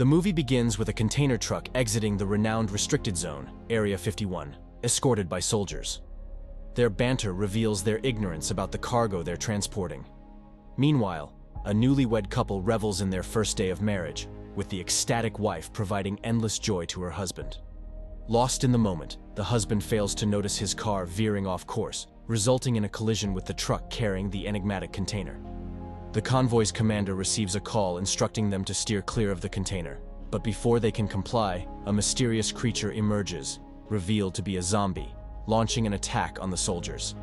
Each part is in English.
The movie begins with a container truck exiting the renowned restricted zone, Area 51, escorted by soldiers. Their banter reveals their ignorance about the cargo they're transporting. Meanwhile, a newlywed couple revels in their first day of marriage, with the ecstatic wife providing endless joy to her husband. Lost in the moment, the husband fails to notice his car veering off course, resulting in a collision with the truck carrying the enigmatic container. The convoy's commander receives a call instructing them to steer clear of the container, but before they can comply, a mysterious creature emerges, revealed to be a zombie, launching an attack on the soldiers.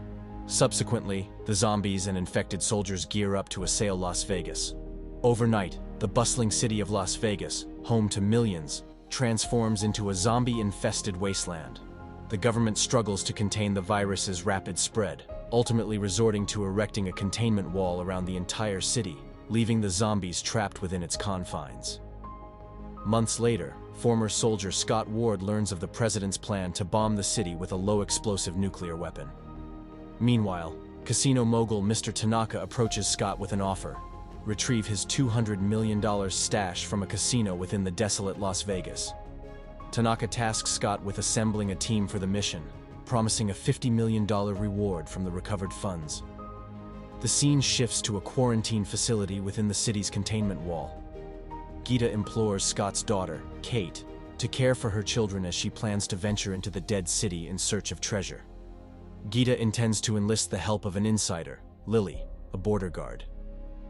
Subsequently, the zombies and infected soldiers gear up to assail Las Vegas. Overnight, the bustling city of Las Vegas, home to millions, transforms into a zombie-infested wasteland. The government struggles to contain the virus's rapid spread, ultimately resorting to erecting a containment wall around the entire city, leaving the zombies trapped within its confines. Months later, former soldier Scott Ward learns of the president's plan to bomb the city with a low-explosive nuclear weapon. Meanwhile, casino mogul Mr. Tanaka approaches Scott with an offer: retrieve his $200 million stash from a casino within the desolate Las Vegas. Tanaka tasks Scott with assembling a team for the mission, promising a $50 million reward from the recovered funds. The scene shifts to a quarantine facility within the city's containment wall. Gita implores Scott's daughter, Kate, to care for her children as she plans to venture into the dead city in search of treasure. Gita intends to enlist the help of an insider, Lily, a border guard.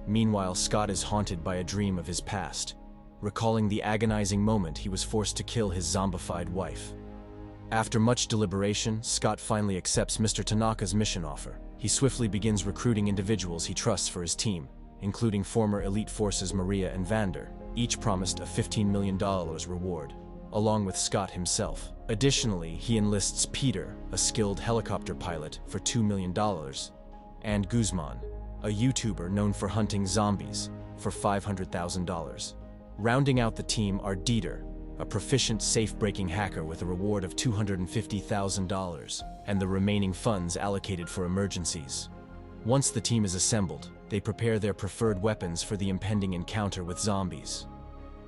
Meanwhile, Scott is haunted by a dream of his past, recalling the agonizing moment he was forced to kill his zombified wife. After much deliberation, Scott finally accepts Mr. Tanaka's mission offer. He swiftly begins recruiting individuals he trusts for his team, including former elite forces Maria and Vander, each promised a $15 million reward, along with Scott himself. Additionally, he enlists Peter, a skilled helicopter pilot, for $2 million, and Guzman, a YouTuber known for hunting zombies, for $500,000. Rounding out the team are Dieter, a proficient safe-breaking hacker with a reward of $250,000, and the remaining funds allocated for emergencies. Once the team is assembled, they prepare their preferred weapons for the impending encounter with zombies.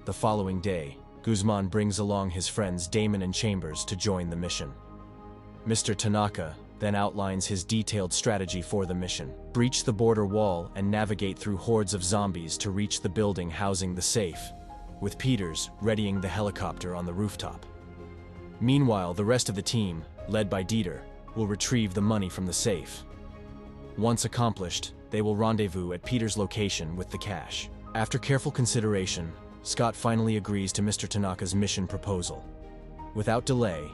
The following day, Guzman brings along his friends Damon and Chambers to join the mission. Mr. Tanaka then outlines his detailed strategy for the mission: breach the border wall and navigate through hordes of zombies to reach the building housing the safe, with Peters readying the helicopter on the rooftop. Meanwhile, the rest of the team, led by Dieter, will retrieve the money from the safe. Once accomplished, they will rendezvous at Peter's location with the cash. After careful consideration, Scott finally agrees to Mr. Tanaka's mission proposal. Without delay,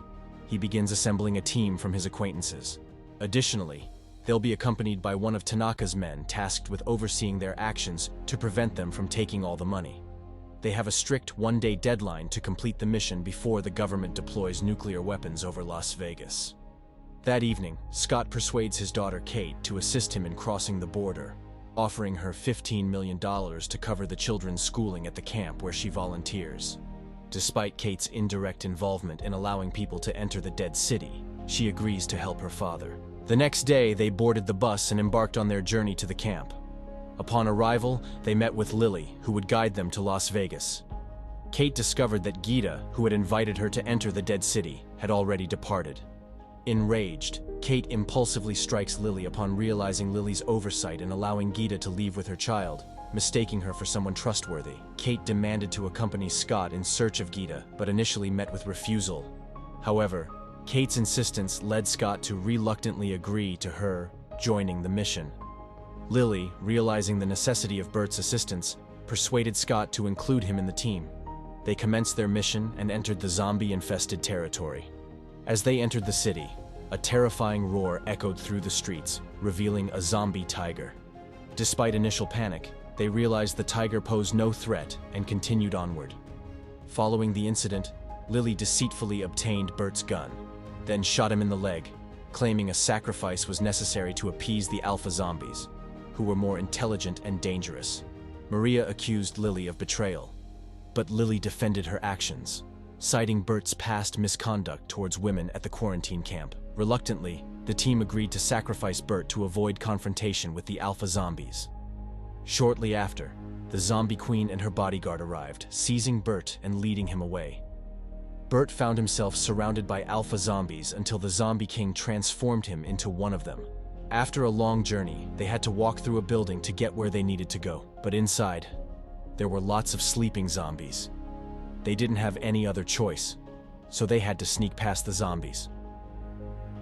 he begins assembling a team from his acquaintances. Additionally, they'll be accompanied by one of Tanaka's men tasked with overseeing their actions to prevent them from taking all the money. They have a strict one-day deadline to complete the mission before the government deploys nuclear weapons over Las Vegas. That evening, Scott persuades his daughter Kate to assist him in crossing the border, offering her $15 million to cover the children's schooling at the camp where she volunteers. Despite Kate's indirect involvement in allowing people to enter the dead city, she agrees to help her father. The next day, they boarded the bus and embarked on their journey to the camp. Upon arrival, they met with Lily, who would guide them to Las Vegas. Kate discovered that Gita, who had invited her to enter the dead city, had already departed. Enraged, Kate impulsively strikes Lily upon realizing Lily's oversight in allowing Gita to leave with her child, mistaking her for someone trustworthy. Kate demanded to accompany Scott in search of Gita, but initially met with refusal. However, Kate's insistence led Scott to reluctantly agree to her joining the mission. Lily, realizing the necessity of Bert's assistance, persuaded Scott to include him in the team. They commenced their mission and entered the zombie-infested territory. As they entered the city, a terrifying roar echoed through the streets, revealing a zombie tiger. Despite initial panic, they realized the tiger posed no threat and continued onward. Following the incident, Lily deceitfully obtained Bert's gun, then shot him in the leg, claiming a sacrifice was necessary to appease the alpha zombies, who were more intelligent and dangerous. Maria accused Lily of betrayal, but Lily defended her actions, citing Bert's past misconduct towards women at the quarantine camp. Reluctantly, the team agreed to sacrifice Bert to avoid confrontation with the alpha zombies. Shortly after, the zombie queen and her bodyguard arrived, seizing Bert and leading him away. Bert found himself surrounded by alpha zombies until the zombie king transformed him into one of them. After a long journey, they had to walk through a building to get where they needed to go. But inside, there were lots of sleeping zombies. They didn't have any other choice, so they had to sneak past the zombies.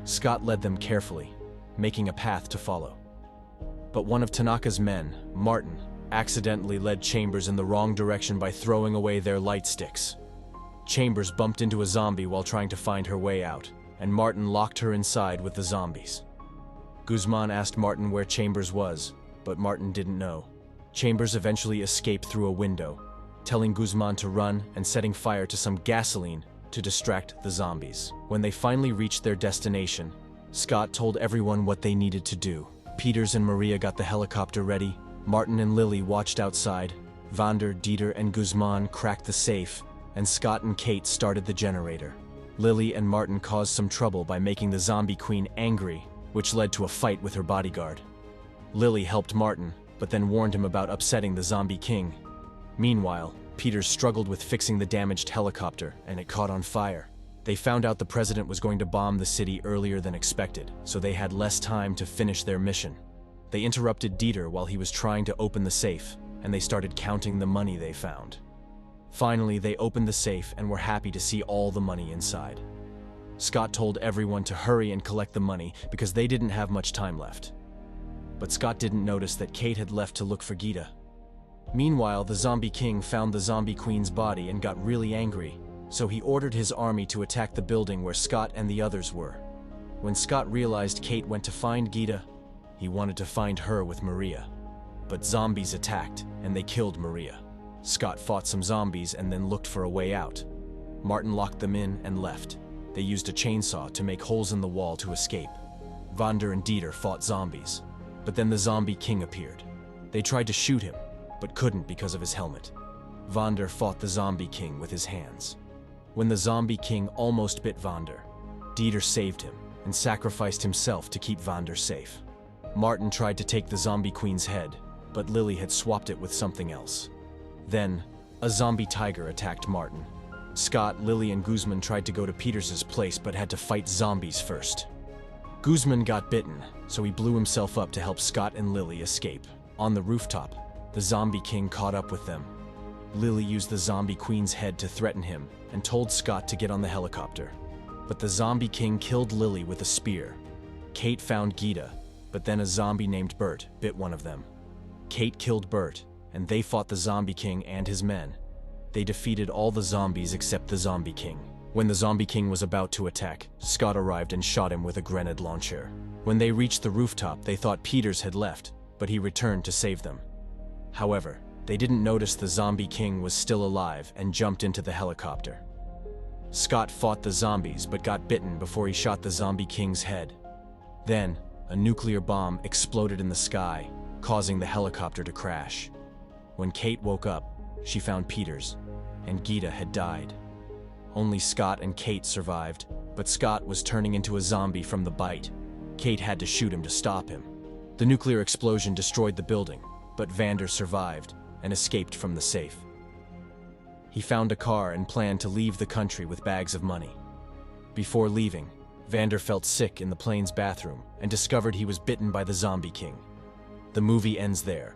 Scott led them carefully, making a path to follow. But one of Tanaka's men, Martin, accidentally led Chambers in the wrong direction by throwing away their light sticks. Chambers bumped into a zombie while trying to find her way out, and Martin locked her inside with the zombies. Guzman asked Martin where Chambers was, but Martin didn't know. Chambers eventually escaped through a window, telling Guzman to run and setting fire to some gasoline to distract the zombies. When they finally reached their destination, Scott told everyone what they needed to do. Peters and Maria got the helicopter ready, Martin and Lily watched outside, Vander, Dieter, and Guzman cracked the safe, and Scott and Kate started the generator. Lily and Martin caused some trouble by making the zombie queen angry, which led to a fight with her bodyguard. Lily helped Martin, but then warned him about upsetting the zombie king. Meanwhile, Peters struggled with fixing the damaged helicopter, and it caught on fire. They found out the president was going to bomb the city earlier than expected, so they had less time to finish their mission. They interrupted Dieter while he was trying to open the safe, and they started counting the money they found. Finally, they opened the safe and were happy to see all the money inside. Scott told everyone to hurry and collect the money because they didn't have much time left. But Scott didn't notice that Kate had left to look for Gita. Meanwhile, the zombie king found the zombie queen's body and got really angry, so he ordered his army to attack the building where Scott and the others were. When Scott realized Kate went to find Gita, he wanted to find her with Maria. But zombies attacked, and they killed Maria. Scott fought some zombies and then looked for a way out. Martin locked them in and left. They used a chainsaw to make holes in the wall to escape. Vander and Dieter fought zombies, but then the zombie king appeared. They tried to shoot him, but couldn't because of his helmet. Vander fought the zombie king with his hands. When the zombie king almost bit Vander, Dieter saved him and sacrificed himself to keep Vander safe. Martin tried to take the zombie queen's head, but Lily had swapped it with something else. Then, a zombie tiger attacked Martin. Scott, Lily, and Guzman tried to go to Peters's place but had to fight zombies first. Guzman got bitten, so he blew himself up to help Scott and Lily escape. On the rooftop, the zombie king caught up with them. Lily used the zombie queen's head to threaten him and told Scott to get on the helicopter. But the zombie king killed Lily with a spear. Kate found Gita, but then a zombie named Bert bit one of them. Kate killed Bert, and they fought the zombie king and his men. They defeated all the zombies except the zombie king. When the zombie king was about to attack, Scott arrived and shot him with a grenade launcher. When they reached the rooftop, they thought Peters had left, but he returned to save them. However, they didn't notice the zombie king was still alive and jumped into the helicopter. Scott fought the zombies but got bitten before he shot the zombie king's head. Then, a nuclear bomb exploded in the sky, causing the helicopter to crash. When Kate woke up, she found Peters, and Gita had died. Only Scott and Kate survived, but Scott was turning into a zombie from the bite. Kate had to shoot him to stop him. The nuclear explosion destroyed the building, but Vander survived and escaped from the safe. He found a car and planned to leave the country with bags of money. Before leaving, Vander felt sick in the plane's bathroom and discovered he was bitten by the zombie king. The movie ends there,